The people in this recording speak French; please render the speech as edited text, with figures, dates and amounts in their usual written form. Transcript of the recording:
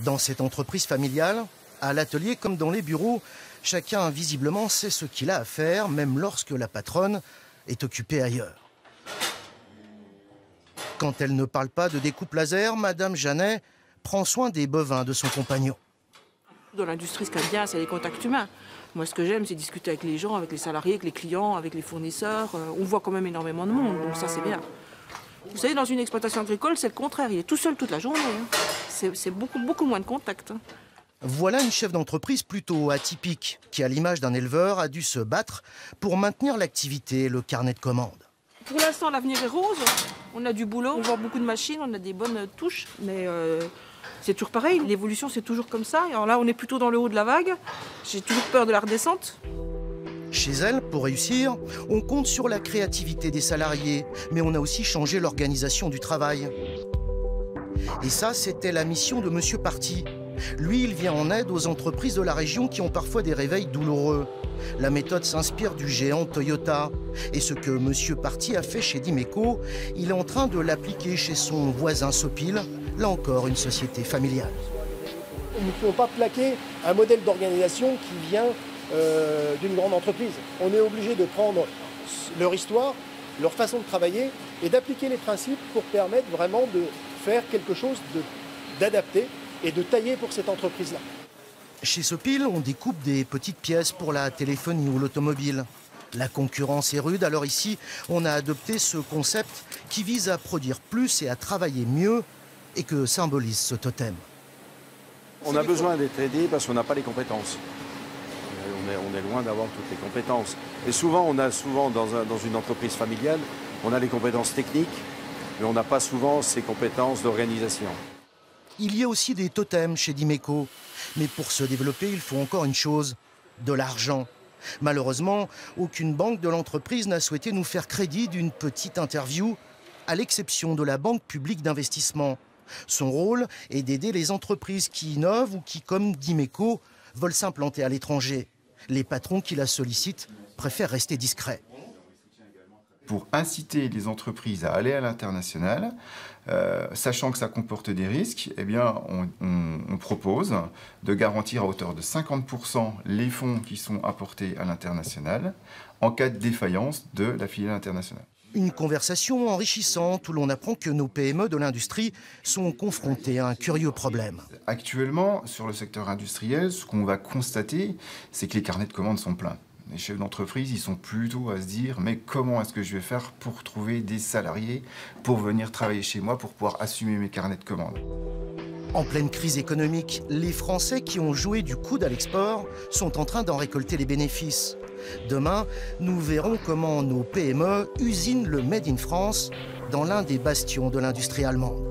Dans cette entreprise familiale, à l'atelier comme dans les bureaux, chacun visiblement sait ce qu'il a à faire, même lorsque la patronne est occupée ailleurs. Quand elle ne parle pas de découpe laser, Madame Janet prend soin des bovins de son compagnon. Dans l'industrie, ce qu'il y a de bien, c'est les contacts humains. Moi, ce que j'aime, c'est discuter avec les gens, avec les salariés, avec les clients, avec les fournisseurs. On voit quand même énormément de monde, donc ça, c'est bien. Vous savez, dans une exploitation agricole, c'est le contraire. Il est tout seul toute la journée. C'est beaucoup moins de contacts. Voilà une chef d'entreprise plutôt atypique, qui, à l'image d'un éleveur, a dû se battre pour maintenir l'activité et le carnet de commandes. Pour l'instant, l'avenir est rose. On a du boulot, on voit beaucoup de machines, on a des bonnes touches, mais c'est toujours pareil. L'évolution, c'est toujours comme ça. Alors là, on est plutôt dans le haut de la vague. J'ai toujours peur de la redescente. Chez elle, pour réussir, on compte sur la créativité des salariés, mais on a aussi changé l'organisation du travail. Et ça, c'était la mission de Monsieur Parti. Lui, il vient en aide aux entreprises de la région qui ont parfois des réveils douloureux. La méthode s'inspire du géant Toyota. Et ce que Monsieur Parti a fait chez Dimeco, il est en train de l'appliquer chez son voisin Sopil, là encore une société familiale. Nous ne pouvons pas plaquer un modèle d'organisation qui vient d'une grande entreprise. On est obligé de prendre leur histoire, leur façon de travailler et d'appliquer les principes pour permettre vraiment de faire quelque chose d'adapté et de tailler pour cette entreprise-là. Chez Sopil, on découpe des petites pièces pour la téléphonie ou l'automobile. La concurrence est rude, alors ici, on a adopté ce concept qui vise à produire plus et à travailler mieux et que symbolise ce totem. On a besoin d'être aidé parce qu'on n'a pas les compétences. On est loin d'avoir toutes les compétences. Et souvent, dans une entreprise familiale, on a les compétences techniques, mais on n'a pas souvent ces compétences d'organisation. Il y a aussi des totems chez Dimeco. Mais pour se développer, il faut encore une chose, de l'argent. Malheureusement, aucune banque de l'entreprise n'a souhaité nous faire crédit d'une petite interview, à l'exception de la Banque publique d'investissement. Son rôle est d'aider les entreprises qui innovent ou qui, comme Dimeco, veulent s'implanter à l'étranger. Les patrons qui la sollicitent préfèrent rester discrets. Pour inciter les entreprises à aller à l'international, sachant que ça comporte des risques, eh bien, on propose de garantir à hauteur de 50% les fonds qui sont apportés à l'international en cas de défaillance de la filiale internationale. Une conversation enrichissante où l'on apprend que nos PME de l'industrie sont confrontées à un curieux problème. Actuellement, sur le secteur industriel, ce qu'on va constater, c'est que les carnets de commandes sont pleins. Les chefs d'entreprise, ils sont plutôt à se dire « mais comment est-ce que je vais faire pour trouver des salariés pour venir travailler chez moi, pour pouvoir assumer mes carnets de commandes ?» En pleine crise économique, les Français qui ont joué du coude à l'export sont en train d'en récolter les bénéfices. Demain, nous verrons comment nos PME usinent le Made in France dans l'un des bastions de l'industrie allemande.